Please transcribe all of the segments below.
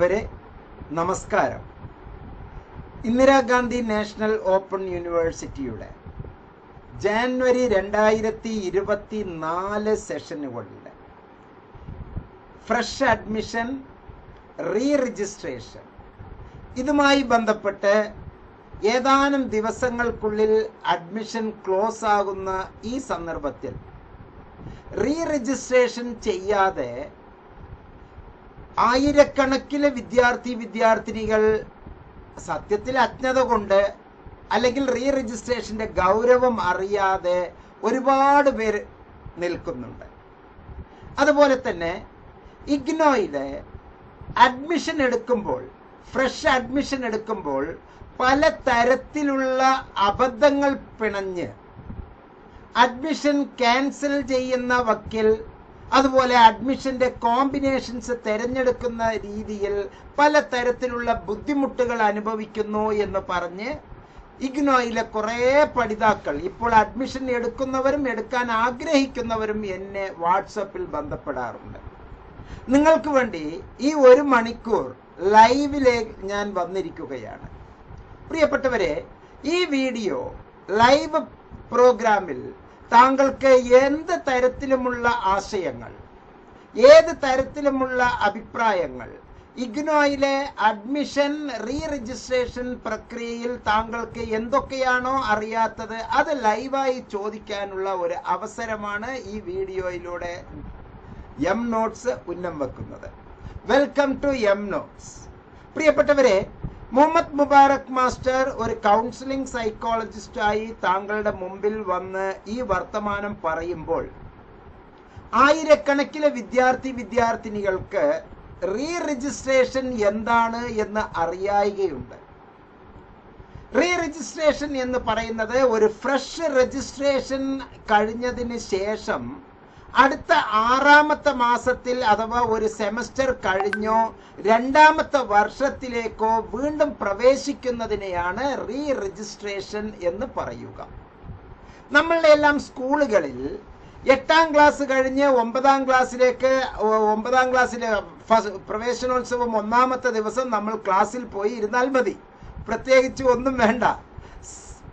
പ്രിയപ്പെട്ടവരെ നമസ്കാരം. Indira Gandhi national open യൂണിവേഴ്സിറ്റിയുടെ ജാനുവരി 2024 സെഷനുകളിലെ ഫ്രഷ് അഡ്മിഷൻ രജിസ്ട്രേഷൻ ഇതുമായി ബന്ധപ്പെട്ട് ഏതാനും ദിവസങ്ങൾക്കുള്ളിൽ അഡ്മിഷൻ ക്ലോസ് ആകുന്ന ഈ സന്ദർഭത്തിൽ രജിസ്ട്രേഷൻ ചെയ്യാതെ ആയിരക്കണക്കിന് വിദ്യാർത്ഥിനികൾ സത്യത്തിൽ അജ്ഞത കൊണ്ട് അല്ലെങ്കിൽ രജിസ്ട്രേഷന്റെ ഗൗരവം അറിയാതെ ഒരുപാട് പേര് നിൽക്കുന്നുണ്ട്. അതുപോലെ തന്നെ ഇഗ്നോയിലെ അഡ്മിഷൻ എടുക്കുമ്പോൾ, ഫ്രഷ് അഡ്മിഷൻ എടുക്കുമ്പോൾ പല തരത്തിലുള്ള അബദ്ധങ്ങൾ പിണഞ്ഞ് അഡ്മിഷൻ ക്യാൻസൽ ചെയ്യുന്ന വക്കിൽ, അതുപോലെ അഡ്മിഷന്റെ കോമ്പിനേഷൻസ് തിരഞ്ഞെടുക്കുന്ന രീതിയിൽ പല തരത്തിലുള്ള ബുദ്ധിമുട്ടുകൾ അനുഭവിക്കുന്നു എന്ന് പറഞ്ഞ് ഇഗ്നോയിലെ കുറേ പഠിതാക്കൾ, ഇപ്പോൾ അഡ്മിഷൻ എടുക്കുന്നവരും എടുക്കാൻ ആഗ്രഹിക്കുന്നവരും എന്നെ വാട്സപ്പിൽ ബന്ധപ്പെടാറുണ്ട്. നിങ്ങൾക്ക് വേണ്ടി ഈ 1 മണിക്കൂർ ലൈവിലേക്ക് ഞാൻ വന്നിരിക്കുകയാണ്. പ്രിയപ്പെട്ടവരെ, ഈ വീഡിയോ ലൈവ് പ്രോഗ്രാമിൽ താങ്കൾക്ക് എന്ത് തരത്തിലുമുള്ള ആശയങ്ങൾ, ഏത് തരത്തിലുമുള്ള അഭിപ്രായങ്ങൾ, ഇഗ്നോയിലെ അഡ്മിഷൻ രജിസ്ട്രേഷൻ പ്രക്രിയയിൽ താങ്കൾക്ക് എന്തൊക്കെയാണോ അറിയാത്തത് അത് ലൈവായി ചോദിക്കാനുള്ള ഒരു അവസരമാണ് ഈ വീഡിയോയിലൂടെ എം നോട്ട്സ് ഉന്നം വെക്കുന്നത്. Welcome to M notes. പ്രിയപ്പെട്ടവരെ, മുഹമ്മദ് മുബാറക് മാസ്റ്റർ ഒരു കൗൺസിലിംഗ് സൈക്കോളജിസ്റ്റായി താങ്കളുടെ മുമ്പിൽ വന്ന് ഈ വർത്തമാനം പറയുമ്പോൾ ആയിരക്കണക്കിന് വിദ്യാർത്ഥിനികൾക്ക് രജിസ്ട്രേഷൻ എന്താണ് എന്ന് അറിയായികയുണ്ട്. രജിസ്ട്രേഷൻ എന്ന് പറയുന്നത് ഒരു ഫ്രഷ് രജിസ്ട്രേഷൻ കഴിഞ്ഞതിന് ശേഷം അടുത്ത 6ാമത്തെ മാസത്തിൽ അഥവാ ഒരു സെമസ്റ്റർ കഴിഞ്ഞോ 2ാമത്തെ വർഷത്തിലേക്കോ വീണ്ടും പ്രവേശിക്കുന്നതിനെയാണ് രജിസ്ട്രേഷൻ എന്ന് പറയുക. നമ്മളുടെ എല്ലാം സ്കൂളുകളിൽ 8ാം ക്ലാസ് കഴിഞ്ഞ് 9ാം ക്ലാസ്സിലേക്ക്, 9ാം ക്ലാസ്സിലെ പ്രവേശനോത്സവം 1ാമത്തെ ദിവസം നമ്മൾ ക്ലാസ്സിൽ പോയി ഇരുന്നാൽ മതി. പ്രത്യേകിച്ച് ഒന്നും വേണ്ട.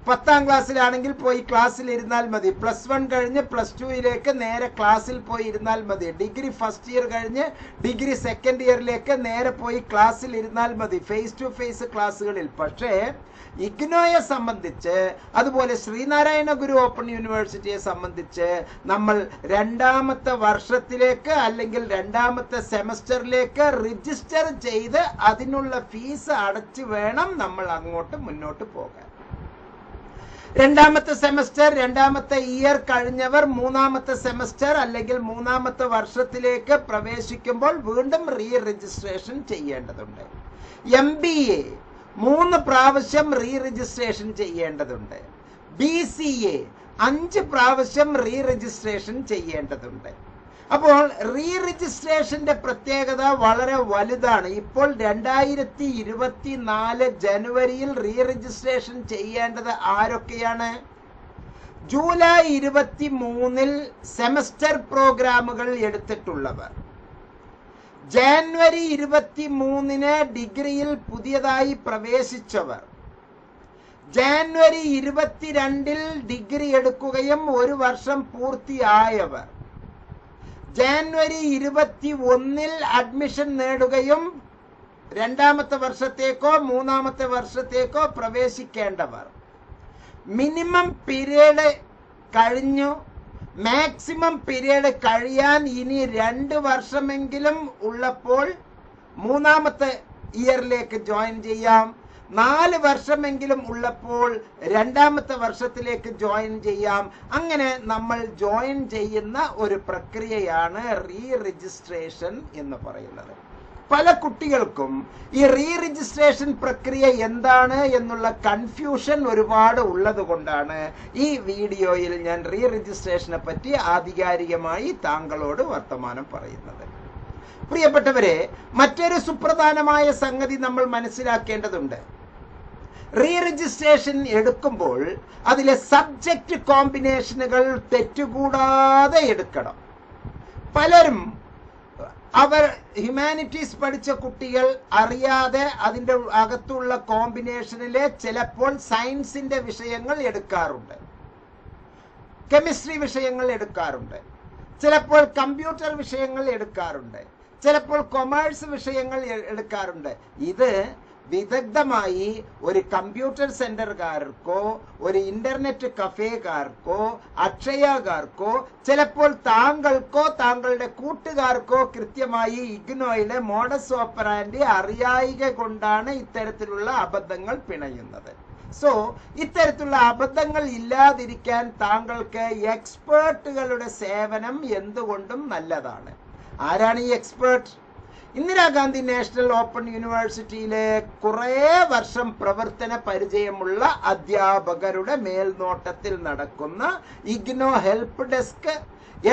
10ാം ക്ലാസ്സിലാണെങ്കിൽ പോയി ക്ലാസ്സിൽ ഇരുന്നാൽ മതി. +1 കഴിഞ്ഞ് +2യിലേക്ക് നേരെ ക്ലാസ്സിൽ പോയി ഇരുന്നാൽ മതി. ഡിഗ്രി ഫസ്റ്റ് ഇയർ കഴിഞ്ഞ് ഡിഗ്രി സെക്കൻഡ് ഇയറിലേക്ക് നേരെ പോയി ക്ലാസ്സിൽ ഇരുന്നാൽ മതി, ഫേസ് ടു ഫേസ് ക്ലാസ്സുകളിൽ. പക്ഷേ ഇഗ്നോയെ സംബന്ധിച്ച്, അതുപോലെ ശ്രീനാരായണ ഗുരു ഓപ്പൺ യൂണിവേഴ്സിറ്റിയെ സംബന്ധിച്ച് നമ്മൾ 2ാമത്തെ വർഷത്തിലേക്ക് അല്ലെങ്കിൽ 2ാമത്തെ സെമസ്റ്ററിലേക്ക് രജിസ്റ്റർ ചെയ്ത് അതിനുള്ള ഫീസ് അടച്ചു വേണം നമ്മൾ അങ്ങോട്ട് മുന്നോട്ട് പോകാൻ. 2ാമത്തെ സെമസ്റ്റർ, 2ാമത്തെ ഇയർ കഴിഞ്ഞവർ 3ാമത്തെ സെമസ്റ്റർ അല്ലെങ്കിൽ 3ാമത്തെ വർഷത്തിലേക്ക് പ്രവേശിക്കുമ്പോൾ വീണ്ടും രജിസ്ട്രേഷൻ ചെയ്യേണ്ടതുണ്ട്. MBA 3 പ്രാവശ്യം രജിസ്ട്രേഷൻ ചെയ്യേണ്ടതുണ്ട്. BCA 5 പ്രാവശ്യം രജിസ്ട്രേഷൻ ചെയ്യേണ്ടതുണ്ട്. അപ്പോൾ രജിസ്ട്രേഷന്റെ പ്രത്യേകത വളരെ വലുതാണ്. ഇപ്പോൾ 2024 ജനുവരിയിൽ രജിസ്ട്രേഷൻ ചെയ്യേണ്ടത് ആരൊക്കെയാണ്? ജൂലൈ 23 സെമസ്റ്റർ പ്രോഗ്രാമുകൾ എടുത്തിട്ടുള്ളവർ, ജാനുവരി 23 ഡിഗ്രിയിൽ പുതിയതായി പ്രവേശിച്ചവർ, ജാനുവരി 22 ഡിഗ്രി എടുക്കുകയും 1 വർഷം പൂർത്തിയായവർ, ജാനുവരി 21 അഡ്മിഷൻ നേടുകയും 2ാമത്തെ വർഷത്തേക്കോ 3ാമത്തെ വർഷത്തേക്കോ പ്രവേശിക്കേണ്ടവർ, മിനിമം പീരീഡ് കഴിഞ്ഞു, മാക്സിമം പീരീഡ് കഴിയാൻ ഇനി 2 വർഷമെങ്കിലും ഉള്ളപ്പോൾ 3ാമത്തെ ഇയറിലേക്ക് ജോയിൻ ചെയ്യാം, 4 വർഷമെങ്കിലും ഉള്ളപ്പോൾ 2ാമത്തെ വർഷത്തിലേക്ക് ജോയിൻ ചെയ്യാം. അങ്ങനെ നമ്മൾ ജോയിൻ ചെയ്യുന്ന ഒരു പ്രക്രിയയാണ് രജിസ്ട്രേഷൻ എന്ന് പറയുന്നത്. പല കുട്ടികൾക്കും ഈ രജിസ്ട്രേഷൻ പ്രക്രിയ എന്താണ് എന്നുള്ള കൺഫ്യൂഷൻ ഒരുപാട് ഉള്ളത് കൊണ്ടാണ് ഈ വീഡിയോയിൽ ഞാൻ രജിസ്ട്രേഷനെ പറ്റി ആധികാരികമായി താങ്കളോട് വർത്തമാനം പറയുന്നത്. പ്രിയപ്പെട്ടവരെ, മറ്റൊരു സുപ്രധാനമായ സംഗതി നമ്മൾ മനസ്സിലാക്കേണ്ടതുണ്ട്. രജിസ്ട്രേഷൻ എടുക്കുമ്പോൾ അതിലെ സബ്ജക്റ്റ് കോമ്പിനേഷനുകൾ തെറ്റുകൂടാതെ എടുക്കണം. പലരും അവർ ഹ്യൂമാനിറ്റീസ് പഠിച്ച കുട്ടികൾ അറിയാതെ അതിൻ്റെ അകത്തുള്ള കോമ്പിനേഷനിലെ ചിലപ്പോൾ സയൻസിന്റെ വിഷയങ്ങൾ എടുക്കാറുണ്ട്, കെമിസ്ട്രി വിഷയങ്ങൾ എടുക്കാറുണ്ട്, ചിലപ്പോൾ കമ്പ്യൂട്ടർ വിഷയങ്ങൾ എടുക്കാറുണ്ട്, ചിലപ്പോൾ കൊമേഴ്സ് വിഷയങ്ങൾ എടുക്കാറുണ്ട്. ഇത് വിദഗ്ധമായി ഒരു കമ്പ്യൂട്ടർ സെന്ററുകാർക്കോ ഒരു ഇന്റർനെറ്റ് കഫേകാർക്കോ അക്ഷയകാർക്കോ ചിലപ്പോൾ താങ്കൾക്കോ താങ്കളുടെ കൂട്ടുകാർക്കോ കൃത്യമായി ഇഗ്നോയുടെ മോഡസ് ഓപ്പറാൻഡി അറിയായിക കൊണ്ടാണ് ഇത്തരത്തിലുള്ള അബദ്ധങ്ങൾ പിണയുന്നത്. സോ ഇത്തരത്തിലുള്ള അബദ്ധങ്ങൾ ഇല്ലാതിരിക്കാൻ താങ്കൾക്ക് എക്സ്പേർട്ടുകളുടെ സേവനം എന്തുകൊണ്ടും നല്ലതാണ്. ആരാണ് ഈ എക്സ്പേർട്ട്? ഇന്ദിരാഗാന്ധി നാഷണൽ ഓപ്പൺ യൂണിവേഴ്സിറ്റിയിലെ കുറേ വർഷം പ്രവർത്തന പരിചയമുള്ള അധ്യാപകരുടെ മേൽനോട്ടത്തിൽ നടക്കുന്ന IGNOU help desk,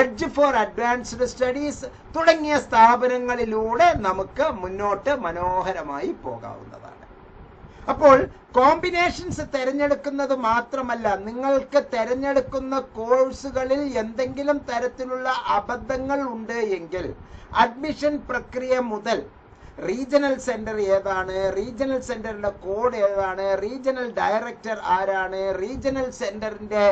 edge for advanced studies തുടങ്ങിയ സ്ഥാപനങ്ങളിലൂടെ നമുക്ക് മുന്നോട്ട് മനോഹരമായി പോകാവുന്നതാണ്. അപ്പോൾ കോമ്പിനേഷൻസ് തിരഞ്ഞെടുക്കുന്നത് മാത്രമല്ല, നിങ്ങൾക്ക് തിരഞ്ഞെടുക്കുന്ന കോഴ്സുകളിൽ എന്തെങ്കിലും തരത്തിലുള്ള അബദ്ധങ്ങൾ ഉണ്ട് എങ്കിൽ അഡ്മിഷൻ പ്രക്രിയ മുതൽ റീജിയണൽ സെന്റർ ഏതാണ്, റീജിയണൽ സെന്ററിന്റെ കോഡ് ഏതാണ്, റീജിയണൽ ഡയറക്ടർ ആരാണ്, റീജിയണൽ സെന്ററിന്റെ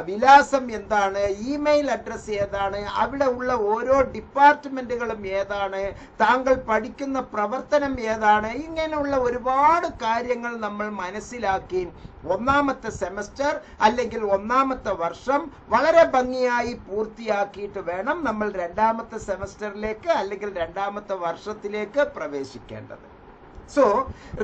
വിലാസം എന്താണ്, ഇമെയിൽ അഡ്രസ് ഏതാണ്, അവിടെ ഉള്ള ഓരോ ഡിപ്പാർട്ട്മെന്റുകളും ഏതാണ്, താങ്കൾ പഠിക്കുന്ന പ്രവർത്തനം ഏതാണ്, ഇങ്ങനെയുള്ള ഒരുപാട് കാര്യങ്ങൾ നമ്മൾ മനസ്സിലാക്കി ഒന്നാമത്തെ സെമസ്റ്റർ അല്ലെങ്കിൽ ഒന്നാമത്തെ വർഷം വളരെ ഭംഗിയായി പൂർത്തിയാക്കിയിട്ട് വേണം നമ്മൾ രണ്ടാമത്തെ സെമസ്റ്ററിലേക്ക് അല്ലെങ്കിൽ രണ്ടാമത്തെ വർഷത്തിലേക്ക് പ്രവേശിക്കേണ്ടത്. സോ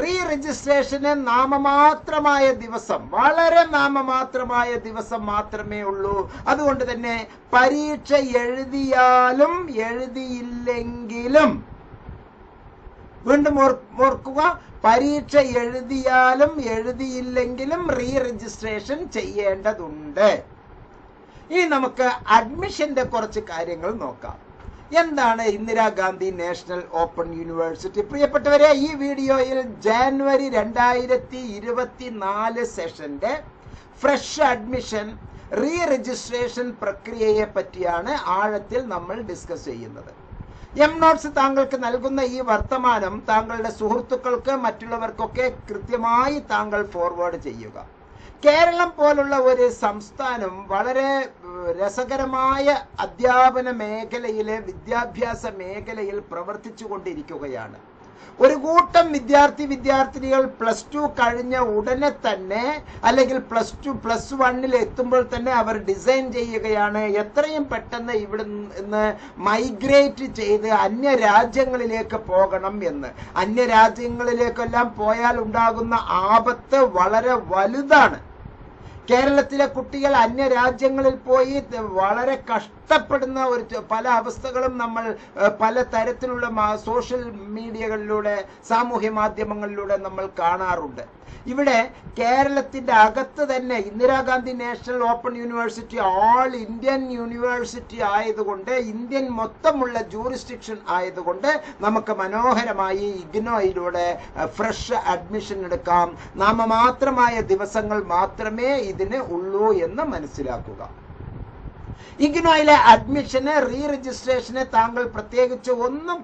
റീ രജിസ്ട്രേഷന് നാമമാത്രമായ ദിവസം, വളരെ നാമമാത്രമായ ദിവസം മാത്രമേ ഉള്ളൂ. അതുകൊണ്ട് തന്നെ പരീക്ഷ എഴുതിയാലും എഴുതിയില്ലെങ്കിലും, വീണ്ടും ഓർക്കുക, പരീക്ഷ എഴുതിയാലും എഴുതിയില്ലെങ്കിലും റീ രജിസ്ട്രേഷൻ ചെയ്യേണ്ടതുണ്ട്. ഇനി നമുക്ക് അഡ്മിഷന്റെ കുറച്ച് കാര്യങ്ങൾ നോക്കാം. എന്താണ് ഇന്ദിരാഗാന്ധി നാഷണൽ ഓപ്പൺ യൂണിവേഴ്സിറ്റി? പ്രിയപ്പെട്ടവരെ, ഈ വീഡിയോയിൽ ജാനുവരി 2024 സെഷന്റെ ഫ്രഷ് അഡ്മിഷൻ റീ രജിസ്ട്രേഷൻ പ്രക്രിയയെ പറ്റിയാണ് ആഴത്തിൽ നമ്മൾ ഡിസ്കസ് ചെയ്യുന്നത്. നോട്ട്സ് താങ്കൾക്ക് നൽകുന്ന ഈ വർത്തമാനം താങ്കളുടെ സുഹൃത്തുക്കൾക്ക് മറ്റുള്ളവർക്കൊക്കെ കൃത്യമായി താങ്കൾ ഫോർവേഡ് ചെയ്യുക. കേരളം പോലുള്ള ഒരു സംസ്ഥാനം വളരെ രസകരമായ അധ്യാപന മേഖലയിലെ വിദ്യാഭ്യാസ മേഖലയിൽ പ്രവർത്തിച്ചു കൊണ്ടിരിക്കുകയാണ്. ഒരു കൂട്ടം വിദ്യാർത്ഥിനികൾ +2 കഴിഞ്ഞ ഉടനെ തന്നെ അല്ലെങ്കിൽ +1 എത്തുമ്പോൾ തന്നെ അവർ ഡിസൈൻ ചെയ്യുകയാണ് എത്രയും പെട്ടെന്ന് ഇവിടെ നിന്ന് മൈഗ്രേറ്റ് ചെയ്ത് അന്യ രാജ്യങ്ങളിലേക്ക് പോകണം എന്ന്. അന്യ രാജ്യങ്ങളിലേക്കെല്ലാം പോയാൽ ഉണ്ടാകുന്ന ആപത്ത് വളരെ വലുതാണ്. കേരളത്തിലെ കുട്ടികൾ അന്യ രാജ്യങ്ങളിൽ പോയി വളരെ കഷ്ടപ്പെടുന്ന പല അവസ്ഥകളും നമ്മൾ പല തരത്തിലുള്ള സോഷ്യൽ മീഡിയകളിലൂടെ സാമൂഹ്യ മാധ്യമങ്ങളിലൂടെ നമ്മൾ കാണാറുണ്ട്. ഇവിടെ കേരളത്തിന്റെ അകത്ത് തന്നെ Indira Gandhi national open university all Indian university ആയതുകൊണ്ട്, ഇന്ത്യൻ മൊത്തമുള്ള ജൂറിസ്ഡിക്ഷൻ ആയതുകൊണ്ട് നമുക്ക് മനോഹരമായി ഇഗ്നോയിലൂടെ ഫ്രഷ് അഡ്മിഷൻ എടുക്കാം. നാമമാത്രമായ ദിവസങ്ങൾ മാത്രമേ ഇതിന് ഉള്ളൂ എന്ന് മനസ്സിലാക്കുക. ഇഗ്നോയിലെ അഡ്മിഷന് റീ രജിസ്ട്രേഷന് താങ്കൾ പ്രത്യേകിച്ച് ഒന്നും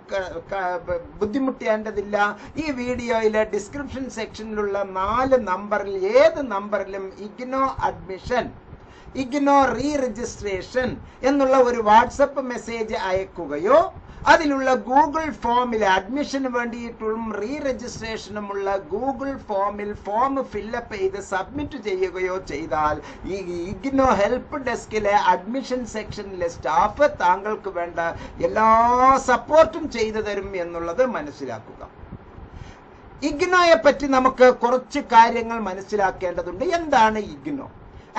ബുദ്ധിമുട്ടേണ്ടതില്ല. ഈ വീഡിയോയിലെ ഡിസ്ക്രിപ്ഷൻ സെക്ഷനിലുള്ള 4 നമ്പറിൽ ഏത് നമ്പറിലും IGNOU admission, IGNOU re registration എന്നുള്ള ഒരു വാട്സപ്പ് മെസ്സേജ് അയക്കുകയോ അതിലുള്ള ഗൂഗിൾ ഫോമിൽ അഡ്മിഷന് വേണ്ടിയിട്ടും റീ രജിസ്ട്രേഷനുമുള്ള ഗൂഗിൾ ഫോമിൽ ഫോം ഫില്ലപ്പ് ചെയ്ത് സബ്മിറ്റ് ചെയ്യുകയോ ചെയ്താൽ ഈ ഇഗ്നോ ഹെൽപ്പ് ഡെസ്കിലെ അഡ്മിഷൻ സെക്ഷനിലെ സ്റ്റാഫ് താങ്കൾക്ക് വേണ്ട എല്ലാ സപ്പോർട്ടും ചെയ്തു തരും എന്നുള്ളത് മനസ്സിലാക്കുക. ഇഗ്നോയെ പറ്റി നമുക്ക് കുറച്ച് കാര്യങ്ങൾ മനസ്സിലാക്കേണ്ടതുണ്ട്. എന്താണ് IGNOU?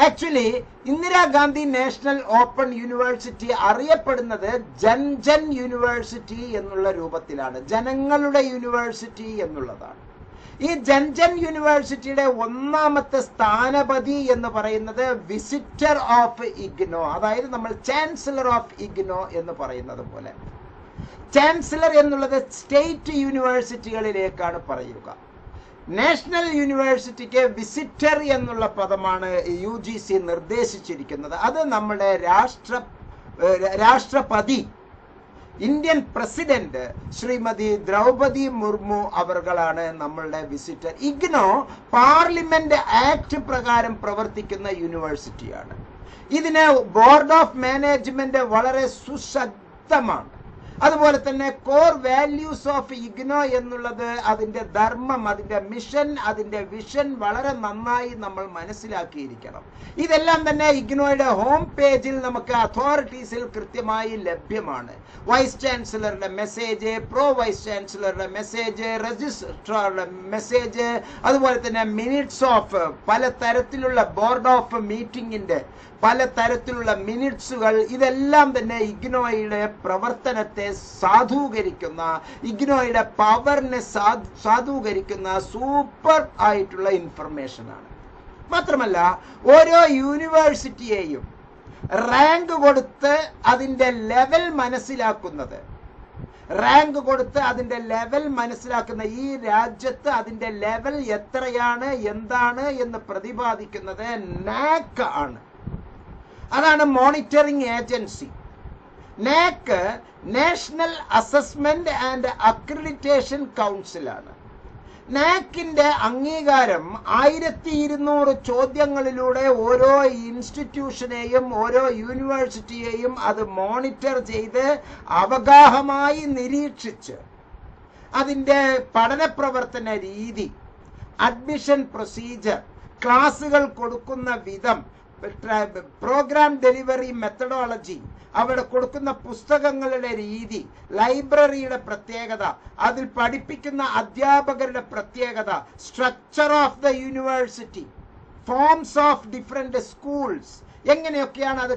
Actually Indira Gandhi national open university അറിയപ്പെടുന്നത് ജൻ യൂണിവേഴ്സിറ്റി എന്നുള്ള രൂപത്തിലാണ്, ജനങ്ങളുടെ യൂണിവേഴ്സിറ്റി എന്നുള്ളതാണ്. ഈ ജൻ യൂണിവേഴ്സിറ്റിയുടെ ഒന്നാമത്തെ സ്ഥാനപതി എന്ന് പറയുന്നത് വിസിറ്റർ ഓഫ് ഇഗ്നോ, അതായത് നമ്മൾ ചാൻസലർ ഓഫ് ഇഗ്നോ എന്ന് പറയുന്നത് പോലെ. ചാൻസലർ എന്നുള്ളത് സ്റ്റേറ്റ് യൂണിവേഴ്സിറ്റികളിലേക്കാണ് പറയുക. നാഷണൽ യൂണിവേഴ്സിറ്റിക്ക് വിസിറ്റർ എന്നുള്ള പദമാണ് UGC നിർദ്ദേശിച്ചിരിക്കുന്നത്. അത് നമ്മുടെ രാഷ്ട്രപതി ഇന്ത്യൻ പ്രസിഡന്റ് ശ്രീമതി ദ്രൗപദി മുർമു അവർകളാണ് നമ്മളുടെ വിസിറ്റർ. ഇഗ്നോ പാർലമെന്റ് ആക്ട് പ്രകാരം പ്രവർത്തിക്കുന്ന യൂണിവേഴ്സിറ്റിയാണ്. ഇതിന് ബോർഡ് ഓഫ് മാനേജ്മെന്റ് വളരെ സുശക്തമാണ്. അതുപോലെ തന്നെ കോർ വാല്യൂസ് ഓഫ് ഇഗ്നോ എന്നുള്ളത്, അതിന്റെ ധർമ്മം, അതിന്റെ മിഷൻ, അതിന്റെ വിഷൻ വളരെ നന്നായി നമ്മൾ മനസ്സിലാക്കിയിരിക്കണം. ഇതെല്ലാം തന്നെ ഇഗ്നോയുടെ ഹോം പേജിൽ നമുക്ക് അതോറിറ്റീസിൽ കൃത്യമായി ലഭ്യമാണ്. വൈസ് ചാൻസലറുടെ മെസ്സേജ്, പ്രോ വൈസ് ചാൻസലറുടെ മെസ്സേജ്, രജിസ്ട്രാറുടെ മെസ്സേജ്, അതുപോലെ തന്നെ മിനിറ്റ്സ് ഓഫ് പല തരത്തിലുള്ള ബോർഡ് ഓഫ് മീറ്റിംഗിന്റെ പല തരത്തിലുള്ള മിനിറ്റ്സുകൾ, ഇതെല്ലാം തന്നെ ഇഗ്നോയുടെ പ്രവർത്തനത്തെ സാധൂകരിക്കുന്ന, ഇഗ്നോയുടെ പവറിനെ സാധൂകരിക്കുന്ന സൂപ്പർ ആയിട്ടുള്ള ഇൻഫർമേഷനാണ്. മാത്രമല്ല ഓരോ യൂണിവേഴ്സിറ്റിയെയും റാങ്ക് കൊടുത്ത് അതിൻ്റെ ലെവൽ മനസ്സിലാക്കുന്നത്, ഈ രാജ്യത്ത് അതിൻ്റെ ലെവൽ എത്രയാണ്, എന്താണ് എന്ന് പ്രതിപാദിക്കുന്നത് നാക് ആണ്. അതാണ് monitoring agency. NAAC national assessment and accreditation കൗൺസിലാണ്. നാക്കിന്റെ അംഗീകാരം 1200 ചോദ്യങ്ങളിലൂടെ ഓരോ ഇൻസ്റ്റിറ്റ്യൂഷനെയും ഓരോ യൂണിവേഴ്സിറ്റിയെയും അത് മോണിറ്റർ ചെയ്ത് അവഗാഹമായി നിരീക്ഷിച്ച് അതിൻ്റെ പഠന പ്രവർത്തന രീതി, അഡ്മിഷൻ പ്രൊസീജർ, ക്ലാസുകൾ കൊടുക്കുന്ന വിധം, പ്രോഗ്രാം ഡെലിവറി മെത്തഡോളജി, അവിടെ കൊടുക്കുന്ന പുസ്തകങ്ങളുടെ രീതി, ലൈബ്രറിയുടെ പ്രത്യേകത, അതിൽ പഠിപ്പിക്കുന്ന അധ്യാപകരുടെ പ്രത്യേകത, structure of the university, forms of different schools, എങ്ങനെയൊക്കെയാണ് അത്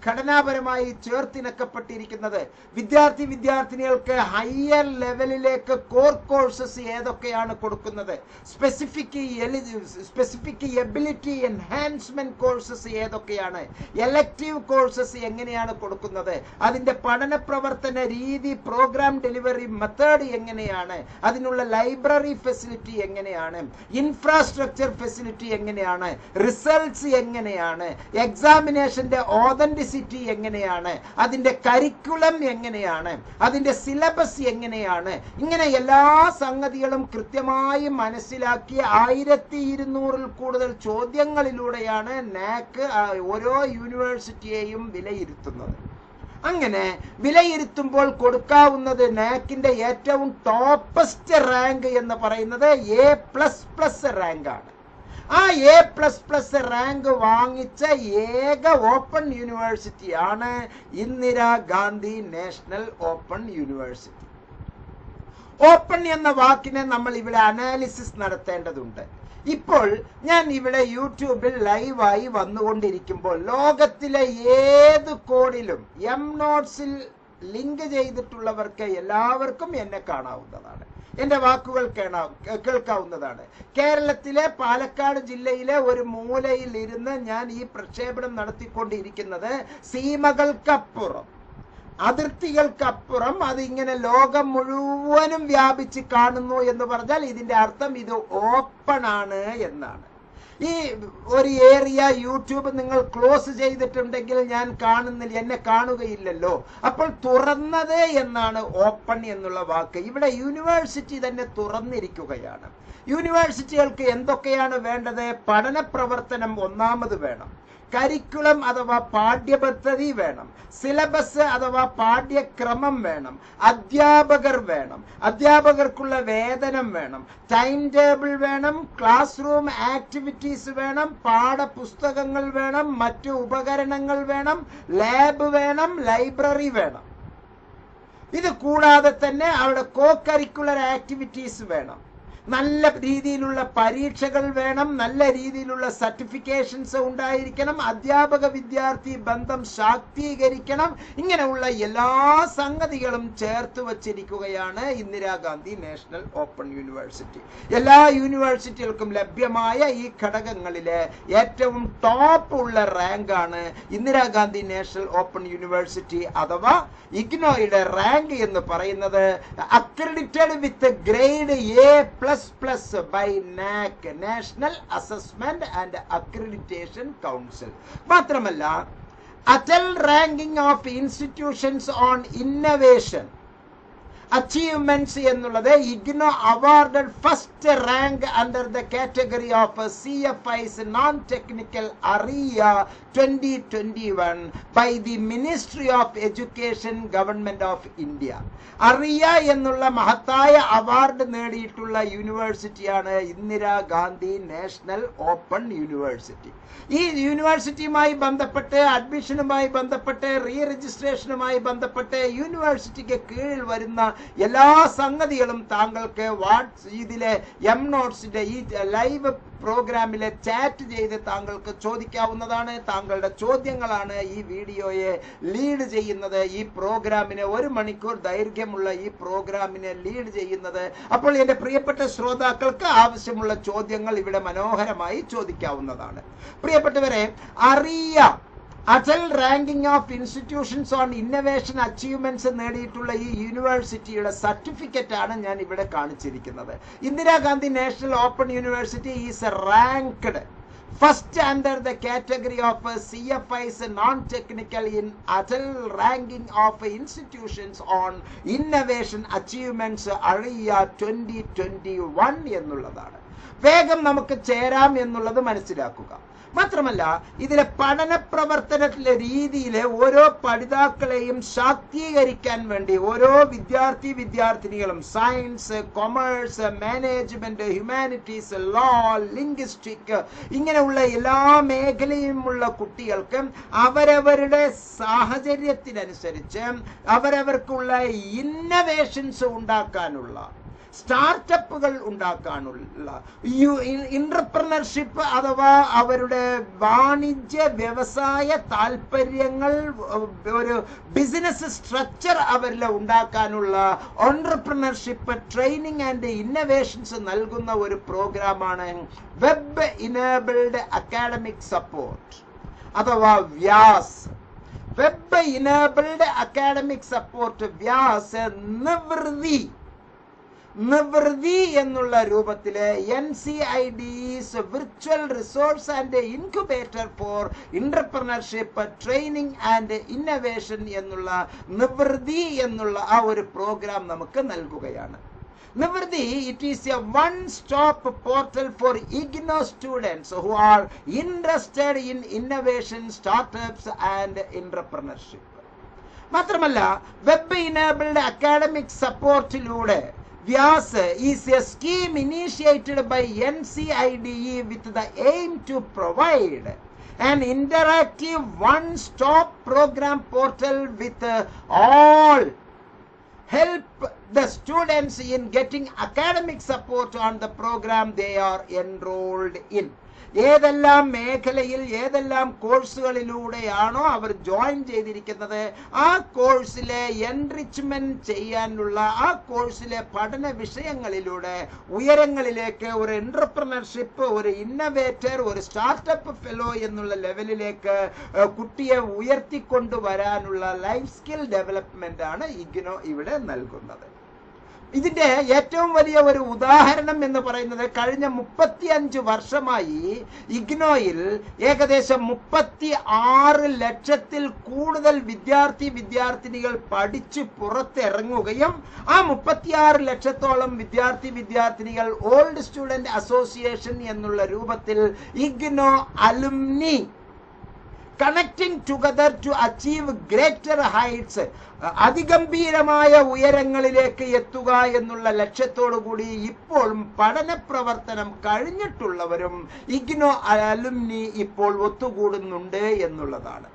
ഘടനാപരമായി ചേർത്തിണക്കപ്പെട്ടിരിക്കുന്നത്, വിദ്യാർത്ഥിനികൾക്ക് ഹയർ ലെവലിലേക്ക് കോർ കോഴ്സസ് ഏതൊക്കെയാണ് കൊടുക്കുന്നത്, സ്പെസിഫിക് എബിലിറ്റി എൻഹാൻസ്മെന്റ് കോഴ്സസ് ഏതൊക്കെയാണ്, എലക്റ്റീവ് കോഴ്സസ് എങ്ങനെയാണ് കൊടുക്കുന്നത്, അതിന്റെ പഠന പ്രവർത്തന രീതി, പ്രോഗ്രാം ഡെലിവറി മെത്തേഡ് എങ്ങനെയാണ്, അതിനുള്ള ലൈബ്രറി ഫെസിലിറ്റി എങ്ങനെയാണ്, ഇൻഫ്രാസ്ട്രക്ചർ ഫെസിലിറ്റി എങ്ങനെയാണ്, റിസൾട്ട്സ് എങ്ങനെയാണ്, എക്സാമിനേഷന്റെ ഓതന്റിസിറ്റി എങ്ങനെയാണ്, അതിന്റെ കരിക്കുലം എങ്ങനെയാണ്, അതിന്റെ സിലബസ് എങ്ങനെയാണ്, ഇങ്ങനെ എല്ലാ സംഗതികളും കൃത്യമായി മനസ്സിലാക്കി 1200 കൂടുതൽ ചോദ്യങ്ങളിലൂടെയാണ് നാക് ഓരോ യൂണിവേഴ്സിറ്റിയെയും വിലയിരുത്തുന്നത്. അങ്ങനെ വിലയിരുത്തുമ്പോൾ കൊടുക്കാവുന്നത് നാക്കിന്റെ ഏറ്റവും ടോപ്പസ്റ്റ് റാങ്ക് എന്ന് പറയുന്നത് A++ റാങ്കാണ്. ആ A++ റാങ്ക് വാങ്ങിച്ച ഏക open യൂണിവേഴ്സിറ്റിയാണ് Indira Gandhi national open university. Open എന്ന വാക്കിനെ നമ്മൾ ഇവിടെ അനാലിസിസ് നടത്തേണ്ടതുണ്ട്. ഇപ്പോൾ ഞാൻ ഇവിടെ യൂട്യൂബിൽ ലൈവായി വന്നുകൊണ്ടിരിക്കുമ്പോൾ ലോകത്തിലെ ഏത് കോണിലും നോട്ട്സിൽ ലിങ്ക് ചെയ്തിട്ടുള്ളവർക്ക് എല്ലാവർക്കും എന്നെ കാണാവുന്നതാണ്, എന്റെ വാക്കുകൾ കേൾക്കാവുന്നതാണ്. കേരളത്തിലെ പാലക്കാട് ജില്ലയിലെ ഒരു മൂലയിൽ ഇരുന്ന് ഞാൻ ഈ പ്രക്ഷേപണം നടത്തിക്കൊണ്ടിരിക്കുന്നത് സീമകൾക്കപ്പുറം, അതിർത്തികൾക്കപ്പുറം അതിങ്ങനെ ലോകം മുഴുവനും വ്യാപിച്ച് കാണുന്നു എന്ന് പറഞ്ഞാൽ ഇതിന്റെ അർത്ഥം ഇത് ഓപ്പൺ ആണ് എന്നാണ്. ഈ ഒരു ഏരിയ യൂട്യൂബ് നിങ്ങൾ ക്ലോസ് ചെയ്തിട്ടുണ്ടെങ്കിൽ ഞാൻ കാണുന്നില്ല, എന്നെ കാണുകയില്ലല്ലോ. അപ്പോൾ തുറന്നത് എന്നാണ് ഓപ്പൺ എന്നുള്ള വാക്ക്. ഇവിടെ യൂണിവേഴ്സിറ്റി തന്നെ തുറന്നിരിക്കുകയാണ്. യൂണിവേഴ്സിറ്റികൾക്ക് എന്തൊക്കെയാണ് വേണ്ടത്? പഠന പ്രവർത്തനം ഒന്നാമത് വേണം, കരിക്കുലം അഥവാ പാഠ്യപദ്ധതി വേണം, സിലബസ് അഥവാ പാഠ്യക്രമം വേണം, അധ്യാപകർ വേണം, അധ്യാപകർക്കുള്ള വേതനം വേണം, ടൈം ടേബിൾ വേണം, ക്ലാസ് റൂം ആക്ടിവിറ്റീസ് വേണം, പാഠപുസ്തകങ്ങൾ വേണം, മറ്റു ഉപകരണങ്ങൾ വേണം, ലാബ് വേണം, ലൈബ്രറി വേണം. ഇത് കൂടാതെ തന്നെ അവിടെ കോ കരിക്കുലർ ആക്ടിവിറ്റീസ് വേണം, നല്ല രീതിയിലുള്ള പരീക്ഷകൾ വേണം, നല്ല രീതിയിലുള്ള സർട്ടിഫിക്കേഷൻസ് ഉണ്ടായിരിക്കണം, അധ്യാപക വിദ്യാർത്ഥി ബന്ധം ശാക്തീകരിക്കണം. ഇങ്ങനെയുള്ള എല്ലാ സംഗതികളും ചേർത്ത് വച്ചിരിക്കുകയാണ് ഇന്ദിരാഗാന്ധി നാഷണൽ ഓപ്പൺ യൂണിവേഴ്സിറ്റി. എല്ലാ യൂണിവേഴ്സിറ്റികൾക്കും ലഭ്യമായ ഈ ഘടകങ്ങളിലെ ഏറ്റവും ടോപ്പ് ഉള്ള റാങ്കാണ് ഇന്ദിരാഗാന്ധി നാഷണൽ ഓപ്പൺ യൂണിവേഴ്സിറ്റി അഥവാ ഇഗ്നോയുടെ റാങ്ക് എന്ന് പറയുന്നത്. Accredited with grade A++ by NAAC, national assessment and accreditation council. മാത്രമല്ല Atal ranking of institutions on innovation achievements എന്നുള്ളത് IGNOU awarded first rank under the category of CFI's non-technical area 2021 by the Ministry of Education, Government of India. അറിയ എന്നുള്ള മഹത്തായ award നേടിയിട്ടുള്ള യൂണിവേഴ്സിറ്റിയാണ് Indira Gandhi national open university. ഈ യൂണിവേഴ്സിറ്റിയുമായി ബന്ധപ്പെട്ട് അഡ്മിഷനുമായി ബന്ധപ്പെട്ട് re രജിസ്ട്രേഷനുമായി ബന്ധപ്പെട്ട് യൂണിവേഴ്സിറ്റിക്ക് കീഴിൽ വരുന്ന എല്ലാ സംഗതികളും താങ്കൾക്ക് ഇതിലെ എം നോട്ട്സിന്റെ ഈ ലൈവ് പ്രോഗ്രാമിലെ ചാറ്റ് ചെയ്ത് താങ്കൾക്ക് ചോദിക്കാവുന്നതാണ്. താങ്കളുടെ ചോദ്യങ്ങളാണ് ഈ വീഡിയോയെ ലീഡ് ചെയ്യുന്നത്, ഈ പ്രോഗ്രാമിനെ 1 മണിക്കൂർ ദൈർഘ്യമുള്ള ഈ പ്രോഗ്രാമിനെ ലീഡ് ചെയ്യുന്നത്. അപ്പോൾ എൻ്റെ പ്രിയപ്പെട്ട ശ്രോതാക്കൾക്ക് ആവശ്യമുള്ള ചോദ്യങ്ങൾ ഇവിടെ മനോഹരമായി ചോദിക്കാവുന്നതാണ്. പ്രിയപ്പെട്ടവരെ, അറിയാം Atal ranking of institutions on innovation achievements നേടിയിട്ടുള്ള ഈ യൂണിവേഴ്സിറ്റിയുടെ സർട്ടിഫിക്കറ്റ് ആണ് ഞാൻ ഇവിടെ കാണിച്ചിരിക്കുന്നത്. Indira Gandhi national open university is ranked first under the category of CFI's non-technical in Atal ranking of institutions on innovation achievements അറിയ 2021 എന്നുള്ളതാണ്. വേഗം നമുക്ക് ചേരാം എന്നുള്ളത് മനസ്സിലാക്കുക. മാത്രമല്ല, ഇതിലെ പഠന പ്രവർത്തനത്തിലെ രീതിയിലെ ഓരോ പഠിതാക്കളെയും ശാക്തീകരിക്കാൻ വേണ്ടി ഓരോ വിദ്യാർത്ഥിനികളും science, commerce, management, humanities, law, linguistic ഇങ്ങനെയുള്ള എല്ലാ മേഖലയുമുള്ള കുട്ടികൾക്ക് അവരവരുടെ സാഹചര്യത്തിനനുസരിച്ച് അവരവർക്കുള്ള ഇന്നവേഷൻസ് ഉണ്ടാക്കാനുള്ള, സ്റ്റാർട്ടപ്പുകൾ ഉണ്ടാക്കാനുള്ള, എന്റർപ്രണർഷിപ്പ് അഥവാ അവരുടെ വാണിജ്യ വ്യവസായ താല്പര്യങ്ങൾ, ഒരു ബിസിനസ് സ്ട്രക്ചർ അവരിൽ ഉണ്ടാക്കാനുള്ള എന്റർപ്രണർഷിപ്പ് ട്രെയിനിങ് ആൻഡ് ഇന്നവേഷൻസ് നൽകുന്ന ഒരു പ്രോഗ്രാമാണ് വെബ് ഇനേബിൾഡ് അക്കാഡമിക് സപ്പോർട്ട് അഥവാ Vyas. Web enabled academic support Vyas നിവൃത്തി എന്നുള്ള രൂപത്തില് NCID's virtual resource and incubator four entrepreneurship training and innovation എന്നുള്ള നിവൃത്തി എന്നുള്ള ആ ഒരു പ്രോഗ്രാം നമുക്ക് നൽകുകയാണ്. നിവൃത്തി, it is a one-stop portal for IGNOU students who are interested in innovation, startups and entrepreneurship. മാത്രമല്ല, വെബ് ഇനേബിൾഡ് അക്കാഡമിക് സപ്പോർട്ടിലൂടെ Vyas is a scheme initiated by NCIDE with the aim to provide an interactive one-stop program portal with all help the students in getting academic support on the program they are enrolled in. ഏതെല്ലാം മേഖലയിൽ ഏതെല്ലാം കോഴ്സുകളിലൂടെയാണോ അവർ join ചെയ്തിരിക്കുന്നത്, ആ കോഴ്സിലെ enrichment ചെയ്യാനുള്ള, ആ കോഴ്സിലെ പഠന വിഷയങ്ങളിലൂടെ ഉയരങ്ങളിലേക്ക് ഒരു എന്റർപ്രണർഷിപ്പ്, ഒരു ഇന്നവേറ്റർ, ഒരു സ്റ്റാർട്ടപ്പ് ഫെലോ എന്നുള്ള ലെവലിലേക്ക് കുട്ടിയെ ഉയർത്തിക്കൊണ്ടുവരാനുള്ള ലൈഫ് സ്കിൽ ഡെവലപ്മെന്റ് ആണ് IGNOU ഇവിടെ നൽകുന്നത്. ഇതിന്റെ ഏറ്റവും വലിയ ഒരു ഉദാഹരണം എന്ന് പറയുന്നത്, കഴിഞ്ഞ 35 വർഷമായി IGNOയിൽ ഏകദേശം 36 ലക്ഷത്തിൽ കൂടുതൽ വിദ്യാർത്ഥിനികൾ പഠിച്ചു പുറത്തിറങ്ങുകയും ആ 36 ലക്ഷത്തോളം വിദ്യാർത്ഥിനികൾ ഓൾഡ് സ്റ്റുഡന്റ് അസോസിയേഷൻ എന്നുള്ള രൂപത്തിൽ IGNOU alumni connecting together to achieve greater heights, അതിഗംഭീരമായ ഉയരങ്ങളിലേക്ക് എത്തുക എന്നുള്ള ലക്ഷ്യത്തോടുകൂടി ഇപ്പോഴും പഠന പ്രവർത്തനം കഴിഞ്ഞിട്ടുള്ളവരും IGNOU അലുമിനി ഇപ്പോൾ ഒത്തുകൂടുന്നുണ്ട് എന്നുള്ളതാണ്.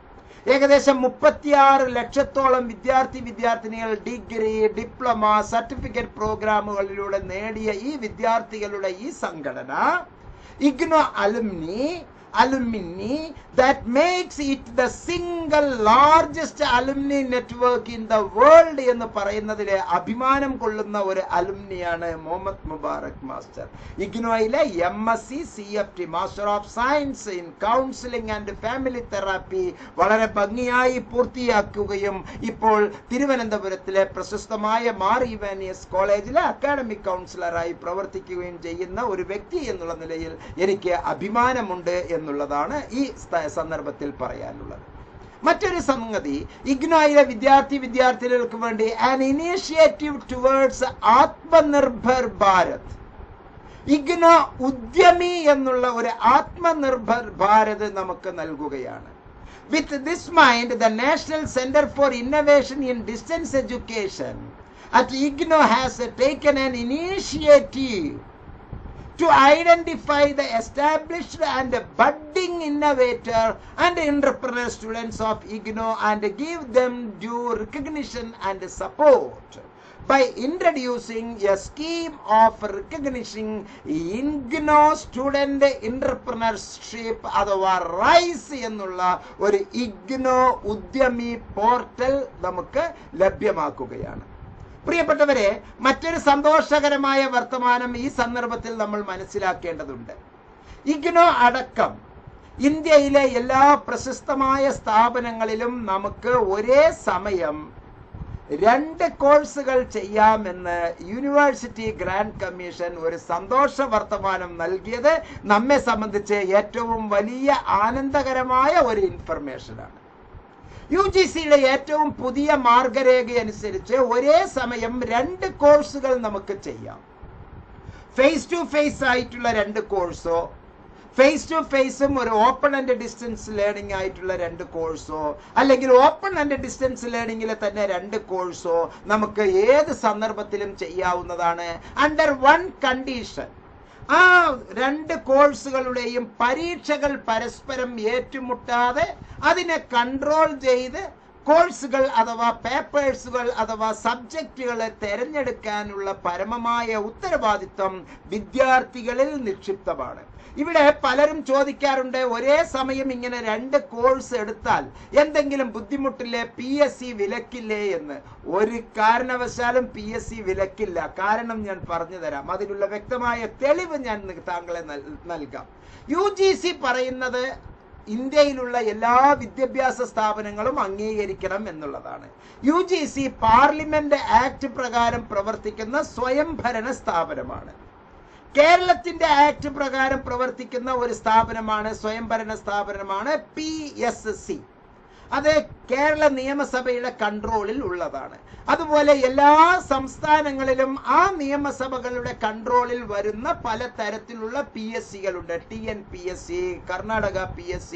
ഏകദേശം 36 ലക്ഷത്തോളം വിദ്യാർത്ഥിനികൾ ഡിഗ്രി, ഡിപ്ലോമ, സർട്ടിഫിക്കറ്റ് പ്രോഗ്രാമുകളിലൂടെ നേടിയ ഈ വിദ്യാർത്ഥികളുടെ ഈ സംഘടന IGNOU alumni that makes it the single largest alumni network in the world എന്ന് പറയുന്നതിലെ അഭിമാനം കൊള്ളുന്ന ഒരു അലുമിനിയാണ് മുഹമ്മദ് മുബാറക് മാസ്റ്റർ. IGNOയിലെ MSc CFT master of science in counselling and family therapy വളരെ ഭംഗിയായി പൂർത്തിയാക്കുകയും ഇപ്പോൾ തിരുവനന്തപുരത്തിലെ പ്രശസ്തമായ മാർ ഇവാനിയസ് കോളേജിലെ അക്കാഡമിക് കൗൺസിലറായി പ്രവർത്തിക്കുകയും ചെയ്യുന്ന ഒരു വ്യക്തി എന്നുള്ള നിലയിൽ എനിക്ക് അഭിമാനമുണ്ട് എന്നുള്ളതാണ് ഈ സന്ദർഭത്തിൽ പറയാനുള്ളത്. മറ്റൊരു സംഗതി, ഇഗ്നോയിലെ വിദ്യാർത്ഥികൾക്ക് വേണ്ടി an initiative towards Atmanirbhar Bharat. IGNOU Udyami എന്നുള്ള ഒരു ആത്മനിർഭർ ഭാരത് നമുക്ക് നൽകുകയാണ്. With this mind, the National Center for Innovation in Distance Education at IGNOU has taken an initiative to identify the established and budding innovator and entrepreneur students of IGNOU and give them due recognition and support by introducing a scheme of recognizing IGNOU student entrepreneurship അഥവാ rice എന്നുള്ള ഒരു IGNOU Udyami portal നമുക്ക് ലഭ്യമാക്കുകയാണ്. പ്രിയപ്പെട്ടവരെ, മറ്റൊരു സന്തോഷകരമായ വർത്തമാനം ഈ സന്ദർഭത്തിൽ നമ്മൾ മനസ്സിലാക്കേണ്ടതുണ്ട്. ഇഗ്നോ അടക്കം ഇന്ത്യയിലെ എല്ലാ പ്രശസ്തമായ സ്ഥാപനങ്ങളിലും നമുക്ക് ഒരേ സമയം 2 കോഴ്സുകൾ ചെയ്യാമെന്ന് യൂണിവേഴ്സിറ്റി ഗ്രാന്റ് കമ്മീഷൻ ഒരു സന്തോഷ വർത്തമാനം നൽകിയത് നമ്മെ സംബന്ധിച്ച് ഏറ്റവും വലിയ ആനന്ദകരമായ ഒരു ഇൻഫർമേഷനാണ്. UGCയുടെ ഏറ്റവും പുതിയ മാർഗരേഖ അനുസരിച്ച് ഒരേ സമയം 2 കോഴ്സുകൾ നമുക്ക് ചെയ്യാം. ഫേസ് ടു ഫേസ് ആയിട്ടുള്ള 2 കോഴ്സോ, ഫേസ് ടു ഫേസും ഒരു ഓപ്പൺ ആൻഡ് ഡിസ്റ്റൻസ് ലേണിംഗ് ആയിട്ടുള്ള 2 കോഴ്സോ, അല്ലെങ്കിൽ ഓപ്പൺ ആൻഡ് ഡിസ്റ്റൻസ് ലേണിംഗിലെ തന്നെ 2 കോഴ്സോ നമുക്ക് ഏത് സന്ദർഭത്തിലും ചെയ്യാവുന്നതാണ്. അണ്ടർ വൺ കണ്ടീഷൻ, ആ 2 കോഴ്സുകളുടെയും പരീക്ഷകൾ പരസ്പരം ഏറ്റുമുട്ടാതെ അതിനെ കൺട്രോൾ ചെയ്ത് കോഴ്സുകൾ അഥവാ പേപ്പേഴ്സുകൾ അഥവാ സബ്ജക്റ്റുകളെ തിരഞ്ഞെടുക്കാനുള്ള പരമമായ ഉത്തരവാദിത്വം വിദ്യാർത്ഥികളിൽ നിക്ഷിപ്തമാണ്. ഇവിടെ പലരും ചോദിക്കാറുണ്ട്, ഒരേ സമയം ഇങ്ങനെ 2 കോഴ്സ് എടുത്താൽ എന്തെങ്കിലും ബുദ്ധിമുട്ടില്ലേ, PSC വിലക്കില്ലേ എന്ന്. ഒരു കാരണവശാലും PSC വിലക്കില്ല. കാരണം ഞാൻ പറഞ്ഞു തരാം, അതിനുള്ള വ്യക്തമായ തെളിവ് ഞാൻ താങ്കളെ നൽകാം. UGC പറയുന്നത് ഇന്ത്യയിലുള്ള എല്ലാ വിദ്യാഭ്യാസ സ്ഥാപനങ്ങളും അംഗീകരിക്കണം എന്നുള്ളതാണ്. UGC പാർലമെന്റ് ആക്ട് പ്രകാരം പ്രവർത്തിക്കുന്ന സ്വയംഭരണ സ്ഥാപനമാണ്. കേരളത്തിന്റെ ആക്ട് പ്രകാരം പ്രവർത്തിക്കുന്ന ഒരു സ്ഥാപനമാണ്, സ്വയംഭരണ സ്ഥാപനമാണ് PSC. അത് കേരള നിയമസഭയുടെ കൺട്രോളിൽ ഉള്ളതാണ്. അതുപോലെ എല്ലാ സംസ്ഥാനങ്ങളിലും ആ നിയമസഭകളുടെ കൺട്രോളിൽ വരുന്ന പല തരത്തിലുള്ള PSCകളുണ്ട്. TNPSC, Karnataka PSC,